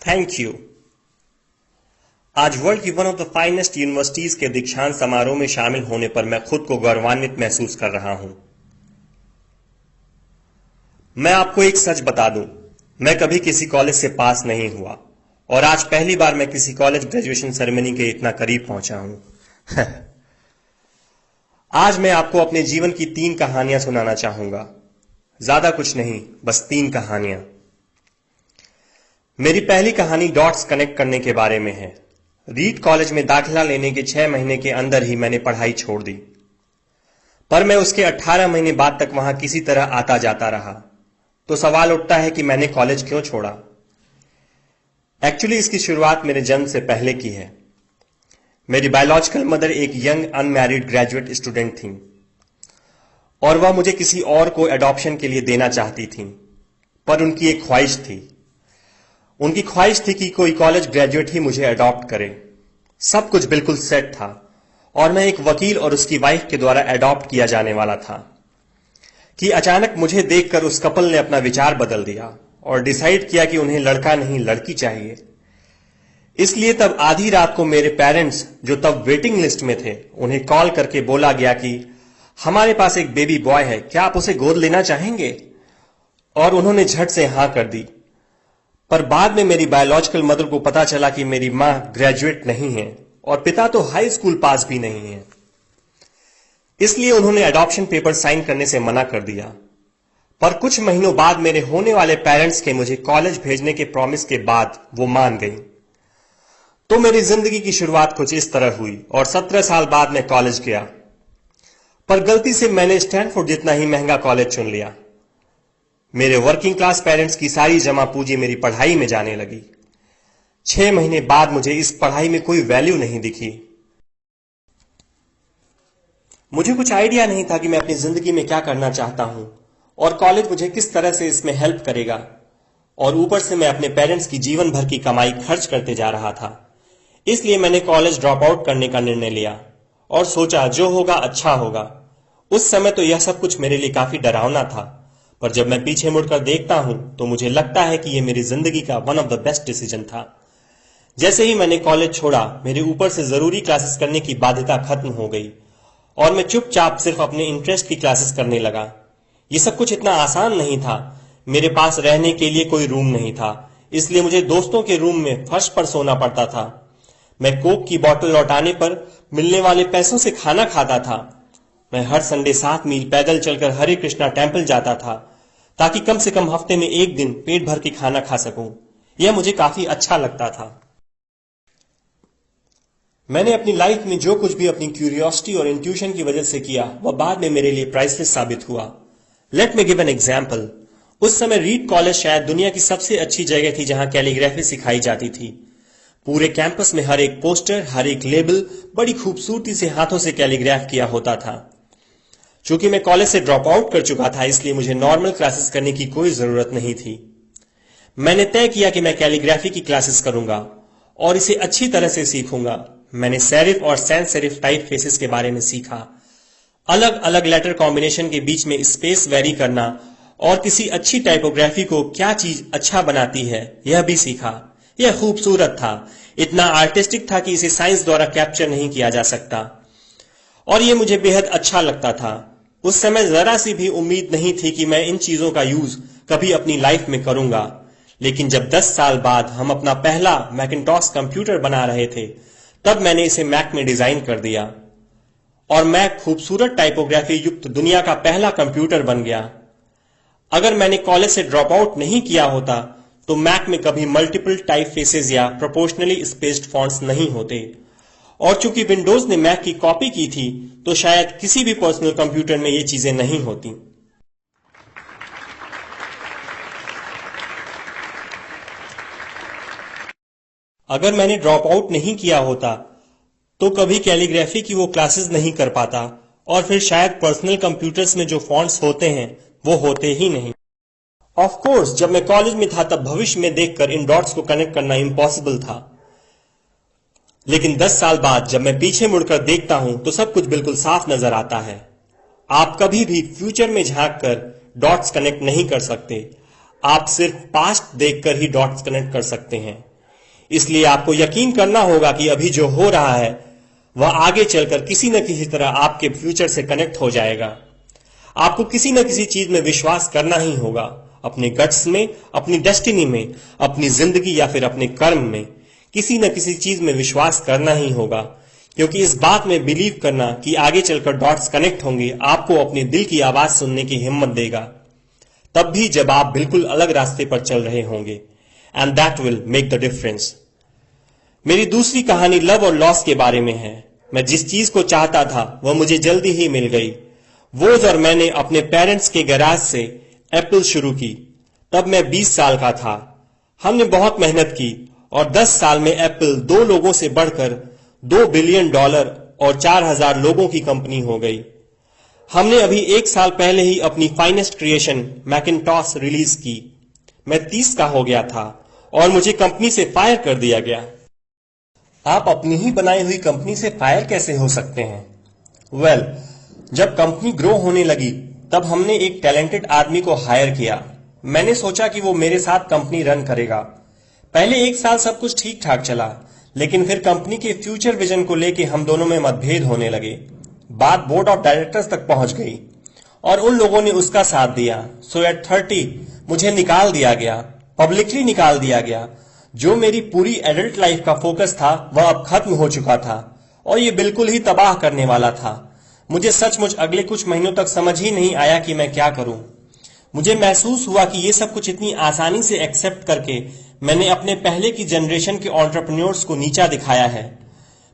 Thank you. आज world की one of the finest universities के दीक्षांत समारोह में शामिल होने पर मैं खुद को गौरवान्वित महसूस कर रहा हूं। मैं आपको एक सच बता दूं, मैं कभी किसी कॉलेज से पास नहीं हुआ और आज पहली बार मैं किसी कॉलेज ग्रेजुएशन सेरेमनी के इतना करीब पहुंचा हूं। आज मैं आपको अपने जीवन की 3 कहानियां सुनाना चाहूंगा। ज्यादा कुछ नहीं, बस 3 कहानियां। मेरी पहली कहानी डॉट्स कनेक्ट करने के बारे में है। रीड कॉलेज में दाखिला लेने के 6 महीने के अंदर ही मैंने पढ़ाई छोड़ दी, पर मैं उसके 18 महीने बाद तक वहां किसी तरह आता जाता रहा। तो सवाल उठता है कि मैंने कॉलेज क्यों छोड़ा। एक्चुअली इसकी शुरुआत मेरे जन्म से पहले की है। मेरी बायोलॉजिकल मदर एक यंग अनमैरिड ग्रेजुएट स्टूडेंट थी और वह मुझे किसी और को एडॉप्शन के लिए देना चाहती थी, पर उनकी एक ख्वाहिश थी। उनकी ख्वाहिश थी कि कोई कॉलेज ग्रेजुएट ही मुझे अडॉप्ट करे। सब कुछ बिल्कुल सेट था और मैं एक वकील और उसकी वाइफ के द्वारा अडॉप्ट किया जाने वाला था कि अचानक मुझे देखकर उस कपल ने अपना विचार बदल दिया और डिसाइड किया कि उन्हें लड़का नहीं लड़की चाहिए। इसलिए तब आधी रात को मेरे पेरेंट्स, जो तब वेटिंग लिस्ट में थे, उन्हें कॉल करके बोला गया कि हमारे पास एक बेबी बॉय है, क्या आप उसे गोद लेना चाहेंगे? और उन्होंने झट से हां कर दी। पर बाद में मेरी बायोलॉजिकल मदर को पता चला कि मेरी मां ग्रेजुएट नहीं है और पिता तो हाई स्कूल पास भी नहीं है। इसलिए उन्होंने एडॉप्शन पेपर साइन करने से मना कर दिया। पर कुछ महीनों बाद मेरे होने वाले पेरेंट्स के मुझे कॉलेज भेजने के प्रॉमिस के बाद वो मान गई। तो मेरी जिंदगी की शुरुआत कुछ इस तरह हुई और 17 साल बाद मैं कॉलेज गया। पर गलती से मैंने स्टैनफोर्ड जितना ही महंगा कॉलेज चुन लिया। मेरे वर्किंग क्लास पेरेंट्स की सारी जमा पूंजी मेरी पढ़ाई में जाने लगी। 6 महीने बाद मुझे इस पढ़ाई में कोई वैल्यू नहीं दिखी। मुझे कुछ आइडिया नहीं था कि मैं अपनी जिंदगी में क्या करना चाहता हूं और कॉलेज मुझे किस तरह से इसमें हेल्प करेगा। और ऊपर से मैं अपने पेरेंट्स की जीवन भर की कमाई खर्च करते जा रहा था। इसलिए मैंने कॉलेज ड्रॉप आउट करने का निर्णय लिया और सोचा जो होगा अच्छा होगा। उस समय तो यह सब कुछ मेरे लिए काफी डरावना था, पर जब मैं पीछे मुड़कर देखता हूं तो मुझे लगता है कि यह मेरी जिंदगी का one of the best decision था। जैसे ही मैंने कॉलेज छोड़ा, मेरे ऊपर से जरूरी क्लासेस करने की बाध्यता खत्म हो गई और मैं चुपचाप सिर्फ अपने इंटरेस्ट की क्लासेस करने लगा। ये सब कुछ इतना आसान नहीं था। मेरे पास रहने के लिए कोई रूम नहीं था, इसलिए मुझे दोस्तों के रूम में फर्श पर सोना पड़ता था। मैं कोक की बोतल लौटाने पर मिलने वाले पैसों से खाना खाता था। मैं हर संडे 7 मील पैदल चलकर हरे कृष्णा टेम्पल जाता था ताकि कम से कम हफ्ते में एक दिन पेट भर के खाना खा सकूं। यह मुझे काफी अच्छा लगता था। मैंने अपनी लाइफ में जो कुछ भी अपनी क्यूरियोसिटी और इंट्यूशन की वजह से किया, वह बाद में मेरे लिए प्राइसलेस साबित हुआ। Let me give an example. उस समय रीड कॉलेज शायद दुनिया की सबसे अच्छी जगह थी जहां कैलीग्राफी सिखाई जाती थी। पूरे कैंपस में हर एक पोस्टर, हर एक लेबल बड़ी खूबसूरती से हाथों से कैलीग्राफ किया होता था। चूंकि मैं कॉलेज से ड्रॉप आउट कर चुका था, इसलिए मुझे नॉर्मल क्लासेस करने की कोई जरूरत नहीं थी। मैंने तय किया कि मैं कैलीग्राफी की क्लासेस करूंगा और इसे अच्छी तरह से सीखूंगा। मैंने सेरिफ और सैंस सेरिफ टाइप फेसेस के बारे में सीखा, अलग अलग लेटर कॉम्बिनेशन के बीच में स्पेस वेरी करना और किसी अच्छी टाइपोग्राफी को क्या चीज अच्छा बनाती है यह भी सीखा। यह खूबसूरत था, इतना आर्टिस्टिक था कि इसे साइंस द्वारा कैप्चर नहीं किया जा सकता और यह मुझे बेहद अच्छा लगता था। उस समय जरा सी भी उम्मीद नहीं थी कि मैं इन चीजों का यूज कभी अपनी लाइफ में करूंगा। लेकिन जब 10 साल बाद हम अपना पहला मैकिन्टॉश कंप्यूटर बना रहे थे, तब मैंने इसे मैक में डिजाइन कर दिया और मैक खूबसूरत टाइपोग्राफी युक्त दुनिया का पहला कंप्यूटर बन गया। अगर मैंने कॉलेज से ड्रॉप आउट नहीं किया होता तो मैक में कभी मल्टीपल टाइप फेसेस या प्रोपोर्शनली स्पेस्ड फॉन्ट्स नहीं होते और चूंकि विंडोज ने मैक की कॉपी की थी तो शायद किसी भी पर्सनल कंप्यूटर में ये चीजें नहीं होती। अगर मैंने ड्रॉप आउट नहीं किया होता तो कभी कैलीग्राफी की वो क्लासेस नहीं कर पाता और फिर शायद पर्सनल कंप्यूटर्स में जो फॉन्ट्स होते हैं वो होते ही नहीं। ऑफ कोर्स जब मैं कॉलेज में था तब भविष्य में देखकर इन डॉट्स को कनेक्ट करना इम्पॉसिबल था, लेकिन 10 साल बाद जब मैं पीछे मुड़कर देखता हूं तो सब कुछ बिल्कुल साफ नजर आता है। आप कभी भी फ्यूचर में झांककर डॉट्स कनेक्ट नहीं कर सकते, आप सिर्फ पास्ट देखकर ही डॉट्स कनेक्ट कर सकते हैं। इसलिए आपको यकीन करना होगा कि अभी जो हो रहा है वह आगे चलकर किसी न किसी तरह आपके फ्यूचर से कनेक्ट हो जाएगा। आपको किसी न किसी चीज में विश्वास करना ही होगा, अपने गट्स में, अपनी डेस्टिनी में, अपनी जिंदगी या फिर अपने कर्म में किसी न किसी चीज में विश्वास करना ही होगा, क्योंकि इस बात में बिलीव करना कि आगे चलकर डॉट्स कनेक्ट होंगे आपको अपने दिल की आवाज सुनने की हिम्मत देगा, तब भी जब आप बिल्कुल अलग रास्ते पर चल रहे होंगे। And that will make the difference. मेरी दूसरी कहानी लव और लॉस के बारे में है। मैं जिस चीज को चाहता था वह मुझे जल्दी ही मिल गई। वोज और मैंने अपने पेरेंट्स के गैराज से एप्पल शुरू की। तब मैं 20 साल का था। हमने बहुत मेहनत की और 10 साल में एप्पल 2 लोगों से बढ़कर $2 बिलियन और 4000 लोगों की कंपनी हो गई। हमने अभी 1 साल पहले ही अपनी फाइनेस्ट क्रिएशन मैकिन्टॉश रिलीज की। मैं 30 का हो गया था और मुझे कंपनी से फायर कर दिया गया। आप अपनी ही बनाई हुई कंपनी से फायर कैसे हो सकते हैं? वेल, जब कंपनी ग्रो होने लगी तब हमने एक टैलेंटेड आदमी को हायर किया। मैंने सोचा कि वो मेरे साथ कंपनी रन करेगा। पहले 1 साल सब कुछ ठीक ठाक चला, लेकिन फिर कंपनी के फ्यूचर विजन को लेके हम दोनों में मतभेद होने लगे। बात बोर्ड ऑफ डायरेक्टर्स तक पहुंच गई और उन लोगों ने उसका साथ दिया। सो एट 30 मुझे निकाल दिया गया, पब्लिकली निकाल दिया गया। जो मेरी पूरी एडल्ट लाइफ का फोकस था वह अब खत्म हो चुका था और ये बिल्कुल ही तबाह करने वाला था। मुझे सचमुच अगले कुछ महीनों तक समझ ही नहीं आया कि मैं क्या करूं। मुझे महसूस हुआ कि ये सब कुछ इतनी आसानी से एक्सेप्ट करके मैंने अपने पहले की जनरेशन के एंटरप्रेन्योर्स को नीचा दिखाया है।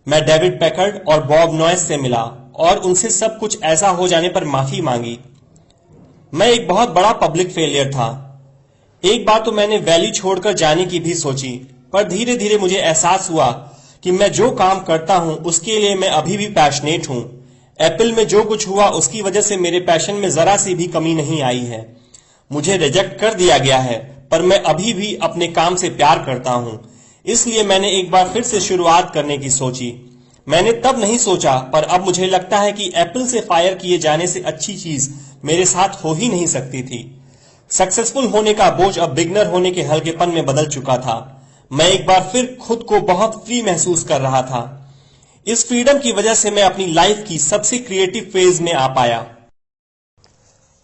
मैं डेविड पैकर्ड और बॉब नॉयस से मिला और उनसे सब कुछ ऐसा हो जाने पर माफी मांगी। मैं एक बहुत बड़ा पब्लिक फेलियर था। एक बार तो मैंने वैली छोड़कर जाने की भी सोची, पर धीरे धीरे मुझे एहसास हुआ कि मैं जो काम करता हूं उसके लिए मैं अभी भी पैशनेट हूं। एप्पल में जो कुछ हुआ उसकी वजह से मेरे पैशन में जरा सी भी कमी नहीं आई है। मुझे रिजेक्ट कर दिया गया है, पर मैं अभी भी अपने काम से प्यार करता हूं। इसलिए मैंने एक बार फिर से शुरुआत करने की सोची। मैंने तब नहीं सोचा, पर अब मुझे लगता है कि एप्पल से फायर किए जाने से अच्छी चीज मेरे साथ हो ही नहीं सकती थी। सक्सेसफुल होने का बोझ अब बिगनर होने के हल्केपन में बदल चुका था। मैं एक बार फिर खुद को बहुत फ्री महसूस कर रहा था। इस फ्रीडम की वजह से मैं अपनी लाइफ की सबसे क्रिएटिव फेज में आ पाया।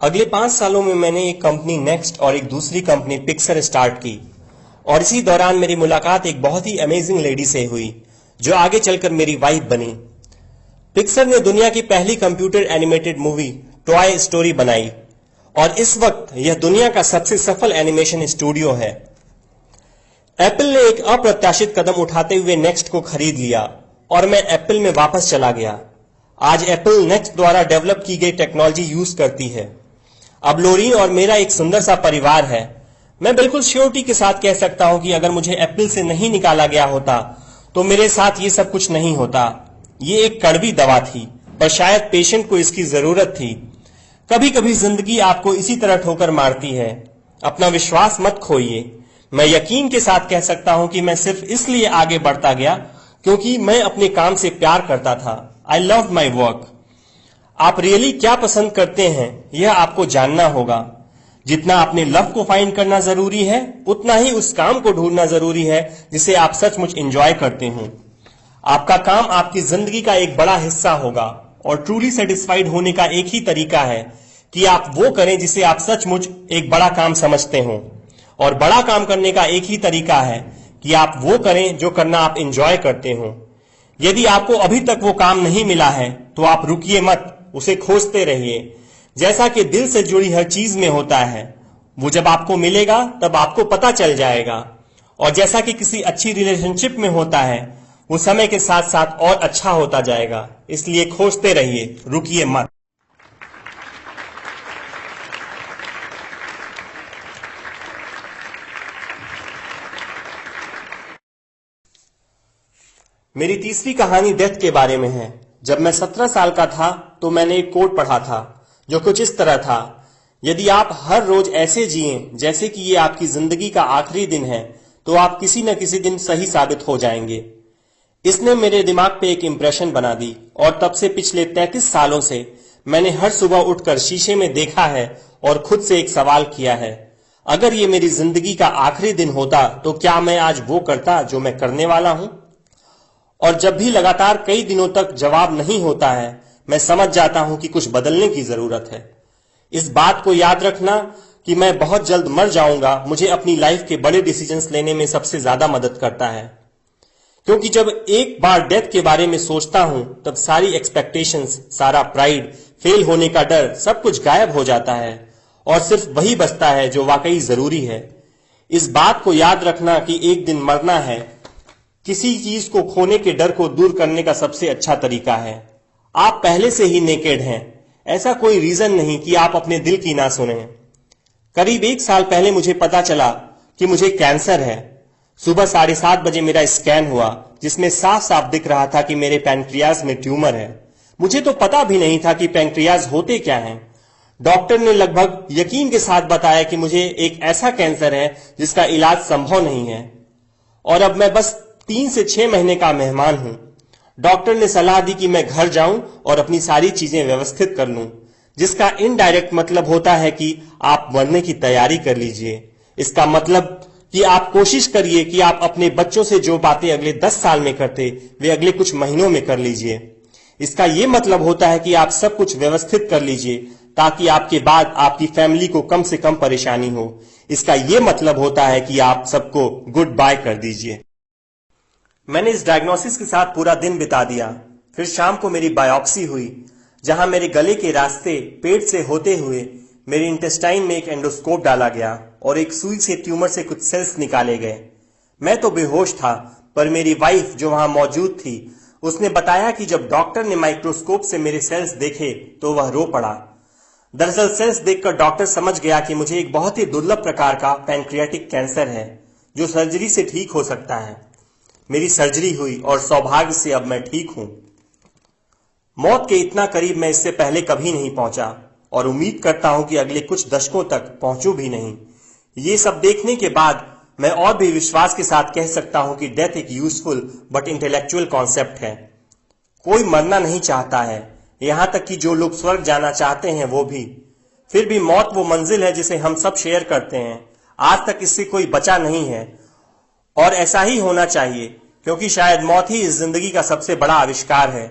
अगले 5 सालों में मैंने एक कंपनी नेक्स्ट और एक दूसरी कंपनी पिक्सर स्टार्ट की और इसी दौरान मेरी मुलाकात एक बहुत ही अमेजिंग लेडी से हुई जो आगे चलकर मेरी वाइफ बनी। पिक्सर ने दुनिया की पहली computer animated movie toy story बनाई और इस वक्त यह दुनिया का सबसे सफल एनिमेशन स्टूडियो है। एप्पल ने एक अप्रत्याशित कदम उठाते हुए नेक्स्ट को खरीद लिया और मैं एप्पल में वापस चला गया। आज एप्पल नेक्स्ट द्वारा डेवलप की गई टेक्नोलॉजी यूज करती है। अब लोरीन और मेरा एक सुंदर सा परिवार है। मैं बिल्कुल श्योरिटी के साथ कह सकता हूं कि अगर मुझे एप्पल से नहीं निकाला गया होता तो मेरे साथ ये सब कुछ नहीं होता। ये एक कड़वी दवा थी, पर शायद पेशेंट को इसकी जरूरत थी। कभी कभी जिंदगी आपको इसी तरह ठोकर मारती है। अपना विश्वास मत खोइए। मैं यकीन के साथ कह सकता हूं कि मैं सिर्फ इसलिए आगे बढ़ता गया क्योंकि मैं अपने काम से प्यार करता था। I love my work. आप रियली क्या पसंद करते हैं यह आपको जानना होगा। जितना अपने लव को फाइंड करना जरूरी है, उतना ही उस काम को ढूंढना जरूरी है जिसे आप सचमुच एंजॉय करते हो। आपका काम आपकी जिंदगी का एक बड़ा हिस्सा होगा और ट्रूली सेटिस्फाइड होने का एक ही तरीका है कि आप वो करें जिसे आप सचमुच एक बड़ा काम समझते हो। और बड़ा काम करने का एक ही तरीका है कि आप वो करें जो करना आप एंजॉय करते हो। यदि आपको अभी तक वो काम नहीं मिला है तो आप रुकिए मत, उसे खोजते रहिए। जैसा कि दिल से जुड़ी हर चीज में होता है, वो जब आपको मिलेगा तब आपको पता चल जाएगा। और जैसा कि किसी अच्छी रिलेशनशिप में होता है, वो समय के साथ साथ और अच्छा होता जाएगा। इसलिए खोजते रहिए, रुकिए मत। मेरी तीसरी कहानी डेथ के बारे में है। जब मैं 17 साल का था तो मैंने एक कोट पढ़ा था जो कुछ इस तरह था, यदि आप हर रोज ऐसे जिएं जैसे कि ये आपकी जिंदगी का आखिरी दिन है तो आप किसी न किसी दिन सही साबित हो जाएंगे। इसने मेरे दिमाग पे एक इंप्रेशन बना दी और तब से पिछले 33 सालों से मैंने हर सुबह उठकर शीशे में देखा है और खुद से एक सवाल किया है, अगर ये मेरी जिंदगी का आखिरी दिन होता तो क्या मैं आज वो करता जो मैं करने वाला हूं? और जब भी लगातार कई दिनों तक जवाब नहीं होता है, मैं समझ जाता हूं कि कुछ बदलने की जरूरत है। इस बात को याद रखना कि मैं बहुत जल्द मर जाऊंगा मुझे अपनी लाइफ के बड़े डिसीजंस लेने में सबसे ज्यादा मदद करता है, क्योंकि जब एक बार डेथ के बारे में सोचता हूं तब सारी एक्सपेक्टेशंस, सारा प्राइड, फेल होने का डर, सब कुछ गायब हो जाता है और सिर्फ वही बचता है जो वाकई जरूरी है। इस बात को याद रखना कि एक दिन मरना है किसी चीज को खोने के डर को दूर करने का सबसे अच्छा तरीका है। आप पहले से ही नेकेड हैं, ऐसा कोई रीजन नहीं कि आप अपने दिल की ना सुने। करीब 1 साल पहले मुझे पता चला कि मुझे कैंसर है। सुबह 7:30 बजे मेरा स्कैन हुआ जिसमें साफ साफ दिख रहा था कि मेरे पैनक्रियाज में ट्यूमर है। मुझे तो पता भी नहीं था कि पैनक्रियाज होते क्या हैं। डॉक्टर ने लगभग यकीन के साथ बताया कि मुझे एक ऐसा कैंसर है जिसका इलाज संभव नहीं है और अब मैं बस 3 से 6 महीने का मेहमान हूं। डॉक्टर ने सलाह दी कि मैं घर जाऊं और अपनी सारी चीजें व्यवस्थित कर लूं, जिसका इनडायरेक्ट मतलब होता है कि आप मरने की तैयारी कर लीजिए। इसका मतलब कि आप कोशिश करिए कि आप अपने बच्चों से जो बातें अगले 10 साल में करते वे अगले कुछ महीनों में कर लीजिए। इसका यह मतलब होता है कि आप सब कुछ व्यवस्थित कर लीजिए ताकि आपके बाद आपकी फैमिली को कम से कम परेशानी हो। इसका यह मतलब होता है कि आप सबको गुड बाय कर दीजिए। मैंने इस डायग्नोसिस के साथ पूरा दिन बिता दिया। फिर शाम को मेरी बायोप्सी हुई, जहां मेरे गले के रास्ते पेट से होते हुए मेरे इंटेस्टाइन में एक एंडोस्कोप डाला गया और एक सुई से ट्यूमर से कुछ सेल्स निकाले गए। मैं तो बेहोश था, पर मेरी वाइफ जो वहां मौजूद थी उसने बताया कि जब डॉक्टर ने माइक्रोस्कोप से मेरे सेल्स देखे तो वह रो पड़ा। दरअसल सेल्स देखकर डॉक्टर समझ गया कि मुझे एक बहुत ही दुर्लभ प्रकार का पैनक्रियाटिक कैंसर है जो सर्जरी से ठीक हो सकता है। मेरी सर्जरी हुई और सौभाग्य से अब मैं ठीक हूं। मौत के इतना करीब मैं इससे पहले कभी नहीं पहुंचा और उम्मीद करता हूं कि अगले कुछ दशकों तक पहुंचूं भी नहीं। ये सब देखने के बाद मैं और भी विश्वास के साथ कह सकता हूं कि डेथ एक यूजफुल बट इंटेलेक्चुअल कॉन्सेप्ट है। कोई मरना नहीं चाहता है, यहां तक कि जो लोग स्वर्ग जाना चाहते हैं वो भी। फिर भी मौत वो मंजिल है जिसे हम सब शेयर करते हैं। आज तक इससे कोई बचा नहीं है और ऐसा ही होना चाहिए, क्योंकि शायद मौत ही इस जिंदगी का सबसे बड़ा आविष्कार है।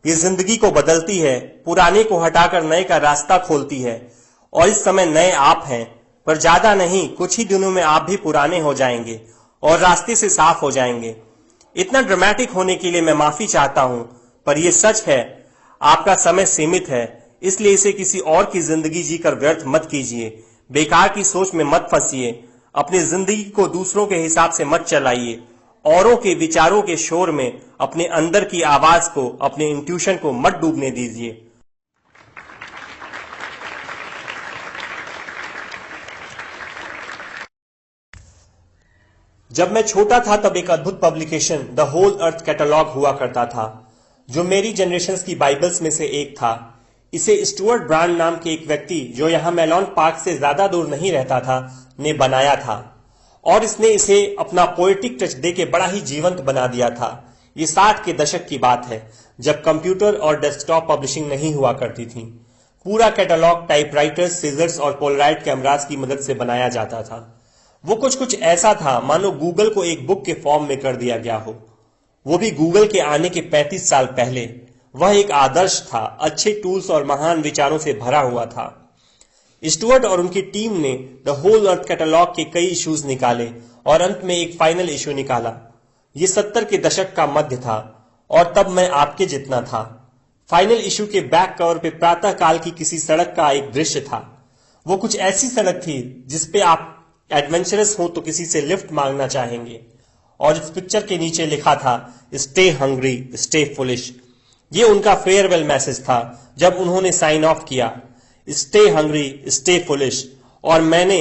ये जिंदगी को बदलती है, पुराने को हटाकर नए का रास्ता खोलती है और इस समय नए आप हैं, पर ज्यादा नहीं, कुछ ही दिनों में आप भी पुराने हो जाएंगे और रास्ते से साफ हो जाएंगे। इतना ड्रामेटिक होने के लिए मैं माफी चाहता हूं, पर यह सच है। आपका समय सीमित है, इसलिए इसे किसी और की जिंदगी जीकर व्यर्थ मत कीजिए। बेकार की सोच में मत फंसिए। अपनी जिंदगी को दूसरों के हिसाब से मत चलाइए। औरों के विचारों के शोर में अपने अंदर की आवाज को, अपने इंट्यूशन को मत डूबने दीजिए। जब मैं छोटा था तब एक अद्भुत publication the whole earth catalog हुआ करता था, जो मेरी जनरेशन की बाइबल्स में से एक था। इसे स्टुअर्ट ब्रांड नाम के एक व्यक्ति, जो यहां मेलॉन पार्क से ज्यादा दूर नहीं रहता था, ने बनाया था और इसने इसे अपना पोएटिक टच देके बड़ा ही जीवंत बना दिया था। ये 60 के दशक की बात है, जब कंप्यूटर और डेस्कटॉप पब्लिशिंग नहीं हुआ करती थी। पूरा कैटलॉग टाइपराइटर्स, सीजर्स और पोलराइड कैमरास की मदद से बनाया जाता था। वो कुछ ऐसा था मानो गूगल को एक बुक के फॉर्म में कर दिया गया हो, वो भी गूगल के आने के 35 साल पहले। वह एक आदर्श था, अच्छे टूल्स और महान विचारों से भरा हुआ था। स्टुअर्ट और उनकी टीम ने द होल अर्थ कैटलॉग के कई इश्यूज निकाले और अंत में एक फाइनल इश्यू निकाला। ये 70 के दशक का मध्य था और तब मैं आपके जितना था। फाइनल इश्यू के बैक कवर पे प्रातः काल की किसी सड़क का एक दृश्य था। वो कुछ ऐसी सड़क थी जिसपे आप एडवेंचरस हो तो किसी से लिफ्ट मांगना चाहेंगे, और इस पिक्चर के नीचे लिखा था, स्टे हंग्री, स्टे फुलिश। ये उनका फेयरवेल मैसेज था जब उन्होंने साइन ऑफ किया, स्टे हंग्री, स्टे फुलिश। और मैंने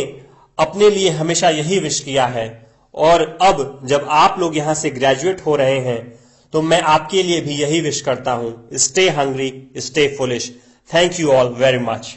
अपने लिए हमेशा यही विश किया है। और अब जब आप लोग यहां से ग्रेजुएट हो रहे हैं तो मैं आपके लिए भी यही विश करता हूं, stay hungry, stay foolish. Thank you all very much.